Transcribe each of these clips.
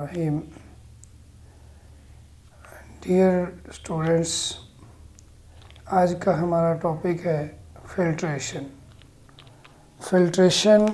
Bismillahirrahmanirrahim. Dear students, आज का हमारा टॉपिक है फिल्ट्रेशन। फिल्ट्रेशन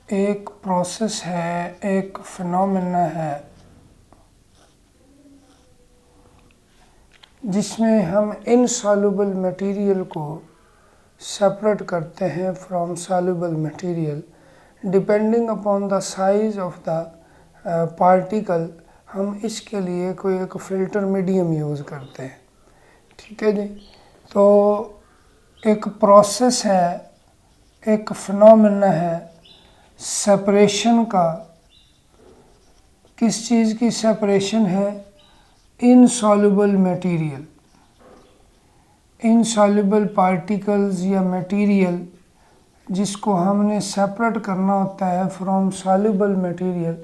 एक प्रोसेस है, एक फिनोमेना है जिसमें हम इनसॉल्युबल मटेरियल को सेपरेट करते हैं from soluble material depending upon the size of the particle. हम इसके लिए कोई एक फ़िल्टर मीडियम यूज़ करते हैं। ठीक है जी। तो एक प्रोसेस है, एक फिनोमेना है सेपरेशन का। किस चीज़ की सेपरेशन है? इनसॉल्युबल मटेरियल, इनसॉल्युबल पार्टिकल्स या मटेरियल जिसको हमने सेपरेट करना होता है फ्रॉम सॉल्युबल मटेरियल।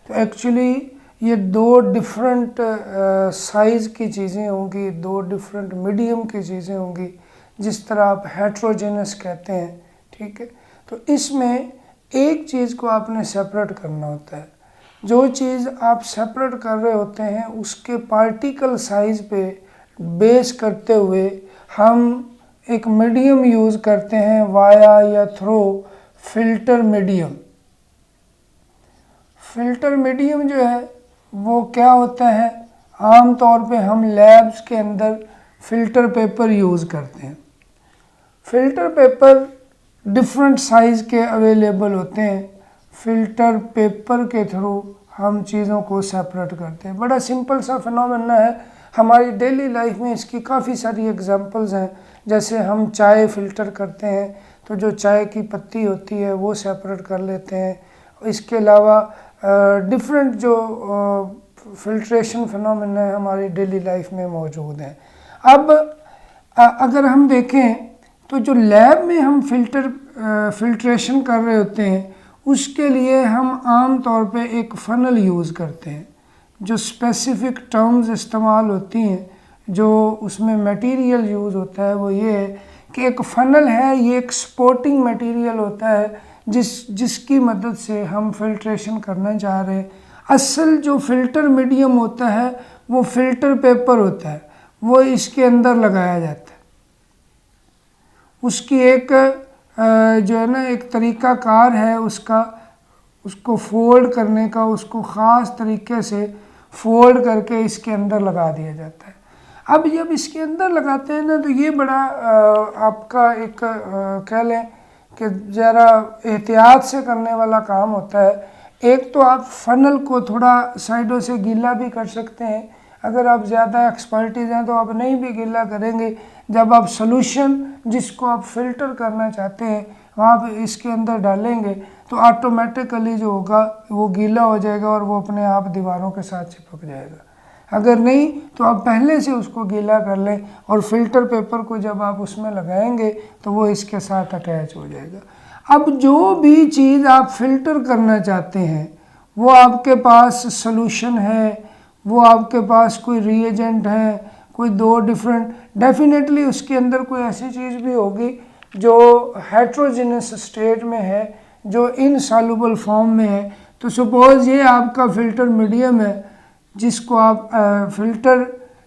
तो एक्चुअली ये दो डिफरेंट साइज़ की चीज़ें होंगी, दो डिफरेंट मीडियम की चीज़ें होंगी, जिस तरह आप हेट्रोजेनस कहते हैं। ठीक है। तो इसमें एक चीज़ को आपने सेपरेट करना होता है। जो चीज़ आप सेपरेट कर रहे होते हैं उसके पार्टिकल साइज़ पे बेस करते हुए हम एक मीडियम यूज़ करते हैं वाया या through filter medium. Filter medium जो है वो क्या होता है? आम तौर पे हम लैब्स के अंदर फ़िल्टर पेपर यूज़ करते हैं। फ़िल्टर पेपर डिफरेंट साइज़ के अवेलेबल होते हैं। फ़िल्टर पेपर के थ्रू हम चीज़ों को सेपरेट करते हैं। बड़ा सिंपल सा फिनोमेना है। हमारी डेली लाइफ में इसकी काफ़ी सारी एग्जांपल्स हैं। जैसे हम चाय फ़िल्टर करते हैं तो जो चाय की पत्ती होती है वो सेपरेट कर लेते हैं। इसके अलावा डिफरेंट जो फिल्ट्रेशन फिनोमेना है हमारी डेली लाइफ में मौजूद हैं। अब अगर हम देखें तो जो लैब में हम फिल्ट्रेशन कर रहे होते हैं उसके लिए हम आम तौर पे एक फ़नल यूज़ करते हैं। जो स्पेसिफ़िक टर्म्स इस्तेमाल होती हैं, जो उसमें मटेरियल यूज़ होता है वो ये है कि एक फ़नल है, ये एक सपोर्टिंग मटेरियल होता है जिसकी मदद से हम फिल्ट्रेशन करना चाह रहे हैं। असल जो फ़िल्टर मीडियम होता है वो फ़िल्टर पेपर होता है, वो इसके अंदर लगाया जाता है। उसकी एक जो है ना एक तरीका कार है उसको फोल्ड करने का, उसको ख़ास तरीके से फोल्ड करके इसके अंदर लगा दिया जाता है। अब जब इसके अंदर लगाते हैं ना तो ये बड़ा आपका एक कह लें कि ज़रा एहतियात से करने वाला काम होता है। एक तो आप फ़नल को थोड़ा साइडों से गीला भी कर सकते हैं। अगर आप ज़्यादा एक्सपर्टीज़ हैं तो आप नहीं भी गीला करेंगे। जब आप सॉल्यूशन जिसको आप फ़िल्टर करना चाहते हैं वहाँ पे इसके अंदर डालेंगे तो ऑटोमेटिकली जो होगा वो गीला हो जाएगा और वो अपने आप दीवारों के साथ चिपक जाएगा। अगर नहीं तो आप पहले से उसको गीला कर लें और फ़िल्टर पेपर को जब आप उसमें लगाएंगे तो वो इसके साथ अटैच हो जाएगा। अब जो भी चीज़ आप फ़िल्टर करना चाहते हैं वो आपके पास सॉल्यूशन है, वो आपके पास कोई रिएजेंट है, कोई दो डिफरेंट, डेफिनेटली उसके अंदर कोई ऐसी चीज़ भी होगी जो हेट्रोजेनस स्टेट में है, जो इनसॉल्युबल फॉर्म में है। तो सपोज़ ये आपका फ़िल्टर मीडियम है जिसको आप फ़िल्टर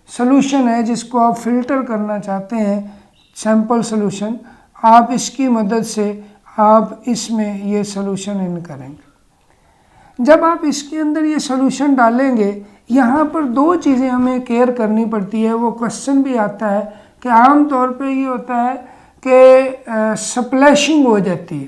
सॉल्यूशन है जिसको आप फ़िल्टर करना चाहते हैं, सैंपल सॉल्यूशन। आप इसकी मदद से आप इसमें ये सॉल्यूशन इन करेंगे। जब आप इसके अंदर ये सॉल्यूशन डालेंगे, यहाँ पर दो चीज़ें हमें केयर करनी पड़ती है। वो क्वेश्चन भी आता है कि आम तौर पे ये होता है कि स्प्लैशिंग हो जाती है।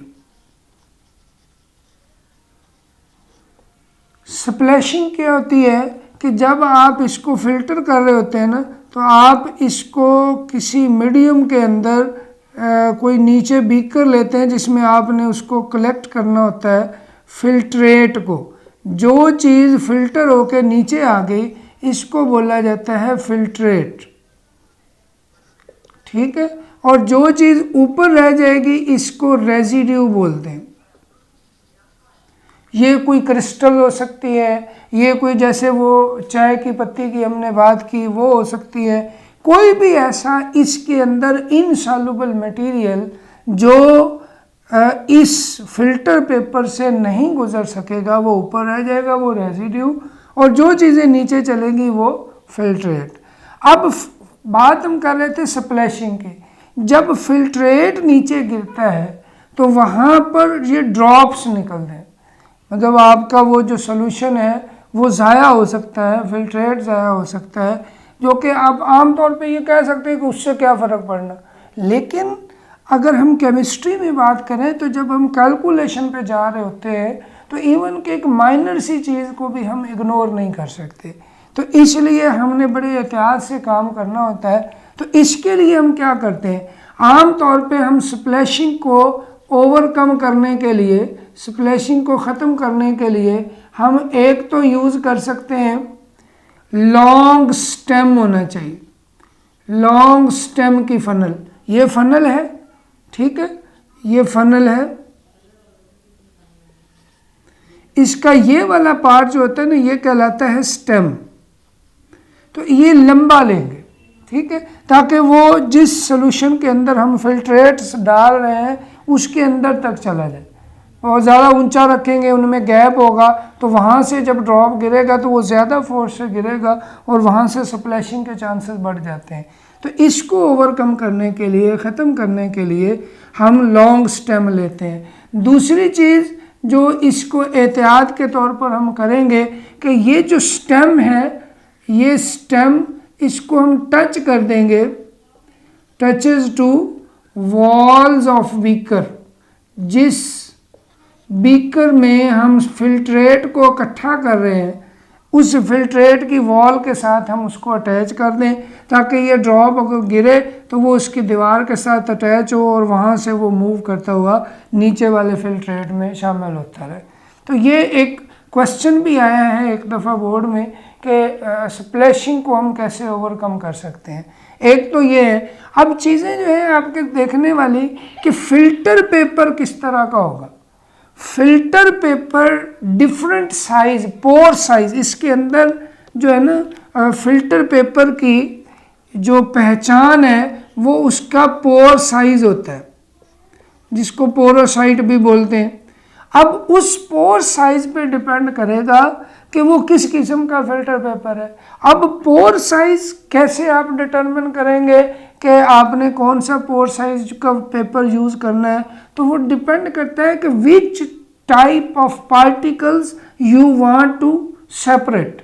स्प्लैशिंग क्या होती है कि जब आप इसको फ़िल्टर कर रहे होते हैं ना तो आप इसको किसी मीडियम के अंदर कोई नीचे बीकर लेते हैं जिसमें आपने उसको कलेक्ट करना होता है फ़िल्ट्रेट को। जो चीज़ फ़िल्टर होकर नीचे आ गई इसको बोला जाता है फ़िल्ट्रेट। ठीक है। और जो चीज़ ऊपर रह जाएगी इसको रेजिड्यू बोलते हैं। ये कोई क्रिस्टल हो सकती है, ये कोई जैसे वो चाय की पत्ती की हमने बात की वो हो सकती है, कोई भी ऐसा इसके अंदर इनसॉल्युबल मटेरियल जो इस फिल्टर पेपर से नहीं गुजर सकेगा, वो ऊपर रह जाएगा, वो रेजिड्यू, और जो चीज़ें नीचे चलेंगी वो फिल्ट्रेट। अब बात हम कर रहे थे स्प्लैशिंग की। जब फिल्ट्रेट नीचे गिरता है तो वहाँ पर ये ड्रॉप्स निकलते हैं, मतलब आपका वो जो सोल्यूशन है वो ज़ाया हो सकता है, फिल्ट्रेट ज़ाया हो सकता है, जो कि आप आम तौर पे ये कह सकते हैं कि उससे क्या फ़र्क पड़ना। लेकिन अगर हम केमिस्ट्री में बात करें तो जब हम कैलकुलेशन पे जा रहे होते हैं तो इवन कि एक माइनर सी चीज़ को भी हम इग्नोर नहीं कर सकते, तो इसलिए हमने बड़े एहतियात से काम करना होता है। तो इसके लिए हम क्या करते हैं, आम तौर पे हम स्प्लैशिंग को ओवरकम करने के लिए, स्प्लैशिंग को ख़त्म करने के लिए हम एक तो यूज़ कर सकते हैं, लॉन्ग स्टेम होना चाहिए, लॉन्ग स्टेम की फनल। ये फनल है, ठीक है, ये फनल है, इसका ये वाला पार्ट जो होता है ना ये कहलाता है स्टेम। तो ये लंबा लेंगे, ठीक है, ताकि वो जिस सोल्यूशन के अंदर हम फिल्ट्रेट्स डाल रहे हैं उसके अंदर तक चला जाए। और ज़्यादा ऊंचा रखेंगे, उनमें गैप होगा, तो वहाँ से जब ड्रॉप गिरेगा तो वो ज़्यादा फोर्स से गिरेगा और वहाँ से स्प्लैशिंग के चांसेस बढ़ जाते हैं। तो इसको ओवरकम करने के लिए, ख़त्म करने के लिए हम लॉन्ग स्टेम लेते हैं। दूसरी चीज़ जो इसको एहतियात के तौर पर हम करेंगे कि ये जो स्टेम है, ये स्टेम, इसको हम टच कर देंगे, touches to walls of beaker. जिस बीकर में हम फिल्ट्रेट को इकट्ठा कर रहे हैं उस फिल्ट्रेट की वॉल के साथ हम उसको अटैच कर दें, ताकि ये ड्रॉप अगर गिरे तो वो उसकी दीवार के साथ अटैच हो और वहाँ से वो मूव करता हुआ नीचे वाले फिल्ट्रेट में शामिल होता रहे। तो ये एक क्वेश्चन भी आया है एक दफ़ा बोर्ड में कि स्प्लैशिंग को हम कैसे ओवरकम कर सकते हैं। एक तो ये है। अब चीज़ें जो है आपके देखने वाली कि फ़िल्टर पेपर किस तरह का होगा। Filter paper different size, pore size, इसके अंदर जो है ना फिल्टर पेपर की जो पहचान है वो उसका पोर साइज होता है, जिसको पोरोसाइट भी बोलते हैं। अब उस पोर साइज पे डिपेंड करेगा कि वो किस किस्म का फिल्टर पेपर है। अब पोर साइज कैसे आप डिटरमिन करेंगे कि आपने कौन सा पोर साइज का पेपर यूज़ करना है, तो वो डिपेंड करता है कि which type of particles you want to separate,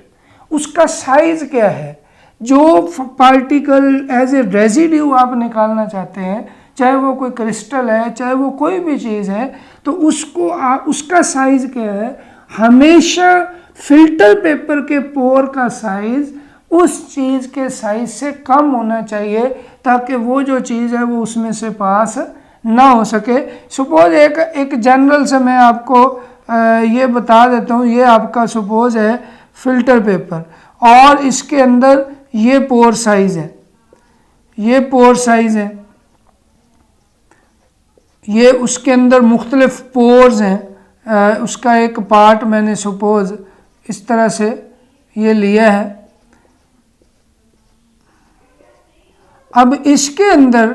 उसका साइज क्या है। जो पार्टिकल एज ए रेजिड्यू आप निकालना चाहते हैं, चाहे वो कोई क्रिस्टल है, चाहे वो कोई भी चीज़ है, तो उसको उसका साइज़ क्या है। हमेशा फिल्टर पेपर के पोर का साइज़ उस चीज़ के साइज से कम होना चाहिए, ताकि वो जो चीज़ है वो उसमें से पास ना हो सके। सपोज एक जनरल से मैं आपको ये बता देता हूँ। ये आपका सपोज है फिल्टर पेपर और इसके अंदर ये पोर साइज़ है, ये पोर साइज़ है, ये उसके अंदर मुख्तलिफ पोर्स हैं। उसका एक पार्ट मैंने सपोज इस तरह से ये लिया है। अब इसके अंदर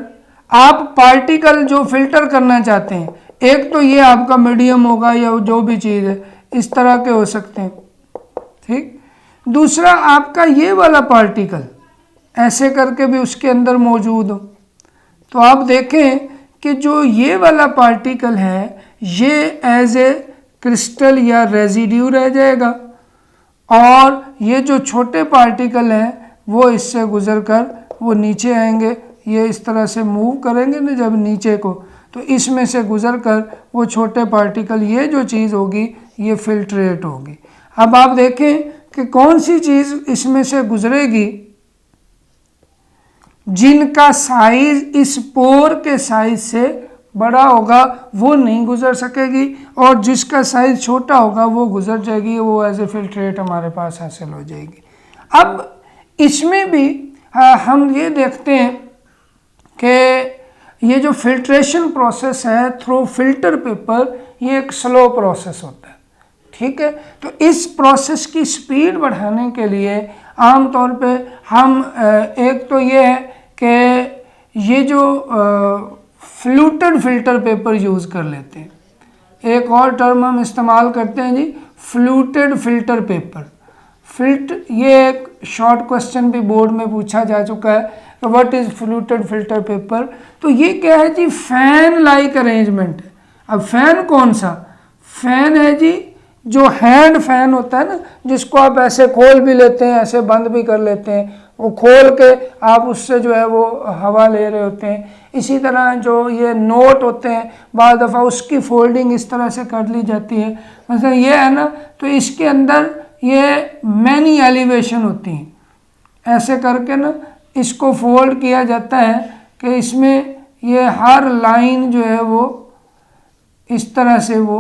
आप पार्टिकल जो फिल्टर करना चाहते हैं, एक तो ये आपका मीडियम होगा या जो भी चीज़ है इस तरह के हो सकते हैं, ठीक। दूसरा आपका ये वाला पार्टिकल ऐसे करके भी उसके अंदर मौजूद हो। तो आप देखें कि जो ये वाला पार्टिकल है ये एज ए क्रिस्टल या रेजिड्यू रह जाएगा, और ये जो छोटे पार्टिकल हैं वो इससे गुजरकर वो नीचे आएंगे। ये इस तरह से मूव करेंगे ना जब नीचे को, तो इसमें से गुजरकर वो छोटे पार्टिकल, ये जो चीज़ होगी ये फिल्ट्रेट होगी। अब आप देखें कि कौन सी चीज़ इसमें से गुजरेगी जिनका साइज इस पोर के साइज से बड़ा होगा वो नहीं गुजर सकेगी, और जिसका साइज छोटा होगा वो गुजर जाएगी, वो एज ए फिल्ट्रेट हमारे पास हासिल हो जाएगी। अब इसमें भी हम ये देखते हैं कि ये जो फिल्ट्रेशन प्रोसेस है थ्रू फिल्टर पेपर, ये एक स्लो प्रोसेस होता है, ठीक है। तो इस प्रोसेस की स्पीड बढ़ाने के लिए आम तौर पे हम एक तो ये है कि ये जो फ्लूटेड फिल्टर पेपर यूज़ कर लेते हैं। एक और टर्म हम इस्तेमाल करते हैं जी, फ्लूटेड फिल्टर पेपर। ये एक शॉर्ट क्वेश्चन भी बोर्ड में पूछा जा चुका है, what is fluted filter paper. तो ये क्या है जी, फैन लाइक अरेंजमेंट है। अब फैन कौन सा फैन है जी, जो हैंड फैन होता है ना, जिसको आप ऐसे खोल भी लेते हैं, ऐसे बंद भी कर लेते हैं, वो खोल के आप उससे जो है वो हवा ले रहे होते हैं। इसी तरह जो ये नोट होते हैं, बाद दफ़ा उसकी फोल्डिंग इस तरह से कर ली जाती है। मतलब ये है ना, तो इसके अंदर ये मैनी एलिवेशन होती हैं। ऐसे करके ना इसको फोल्ड किया जाता है कि इसमें ये हर लाइन जो है वो इस तरह से वो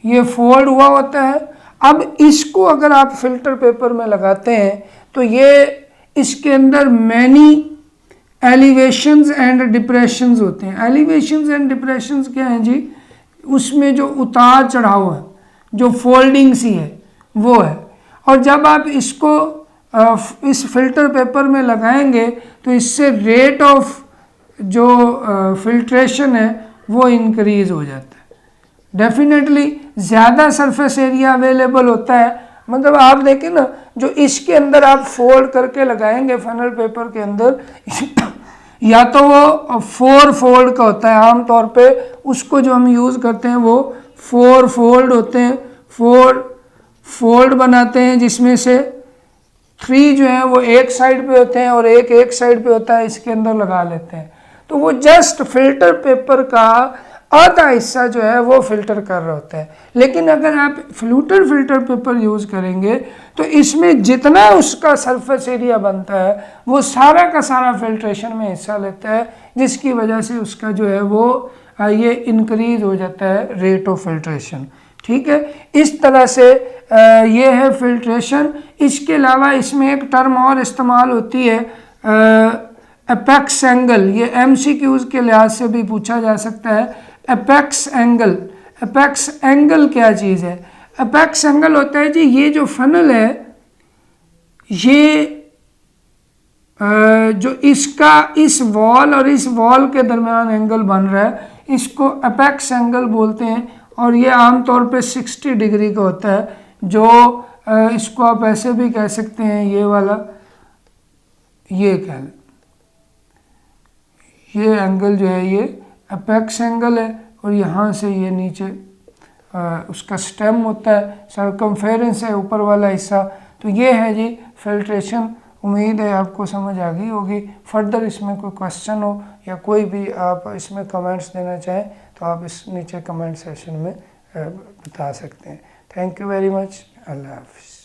ये फोल्ड हुआ होता है। अब इसको अगर आप फिल्टर पेपर में लगाते हैं तो ये इसके अंदर मैनी एलिवेशंस एंड डिप्रेशंस होते हैं। एलिवेशंस एंड डिप्रेशंस क्या हैं जी, उसमें जो उतार चढ़ाव है, जो फोल्डिंग सी है वो है। और जब आप इसको इस फिल्टर पेपर में लगाएंगे तो इससे रेट ऑफ जो फिल्ट्रेशन है वो इंक्रीज हो जाता है। डेफिनेटली ज़्यादा सरफेस एरिया अवेलेबल होता है। मतलब आप देखें ना, जो इसके अंदर आप फोल्ड करके लगाएंगे फनल पेपर के अंदर या तो वो 4 फोल्ड का होता है, आमतौर पे उसको जो हम यूज़ करते हैं वो 4 फोल्ड होते हैं। 4 फोल्ड बनाते हैं जिसमें से 3 जो है वो एक साइड पे होते हैं और एक साइड पे होता है, इसके अंदर लगा लेते हैं। तो वो जस्ट फिल्टर पेपर का आधा हिस्सा जो है वो फिल्टर कर रहा होता है। लेकिन अगर आप फ्लूटेड फिल्टर पेपर यूज़ करेंगे तो इसमें जितना उसका सरफेस एरिया बनता है वो सारा का सारा फिल्ट्रेशन में हिस्सा लेता है, जिसकी वजह से उसका जो है वो ये इंक्रीज हो जाता है रेट ऑफ फिल्ट्रेशन। ठीक है, इस तरह से ये है फिल्ट्रेशन। इसके अलावा इसमें एक टर्म और इस्तेमाल होती है, एपेक्स एंगल। ये MCQs के लिहाज से भी पूछा जा सकता है। एपेक्स एंगल, एपेक्स एंगल क्या चीज़ है? एपेक्स एंगल होता है जी, ये जो फनल है ये जो इसका इस वॉल और इस वॉल के दरमियान एंगल बन रहा है, इसको एपेक्स एंगल बोलते हैं। और ये आमतौर पे 60 डिग्री का होता है, जो इसको आप ऐसे भी कह सकते हैं, ये वाला ये कह लें, ये एंगल जो है ये एपेक्स एंगल है। और यहाँ से ये नीचे उसका स्टेम होता है, सर्कमफेरेंस है ऊपर वाला हिस्सा। तो ये है जी फिल्ट्रेशन। उम्मीद है आपको समझ आ गई होगी। फर्दर इसमें कोई क्वेश्चन हो या कोई भी आप इसमें कमेंट्स देना चाहें तो आप इस नीचे कमेंट सेशन में बता सकते हैं। Thank you very much. Allah हाफिज़।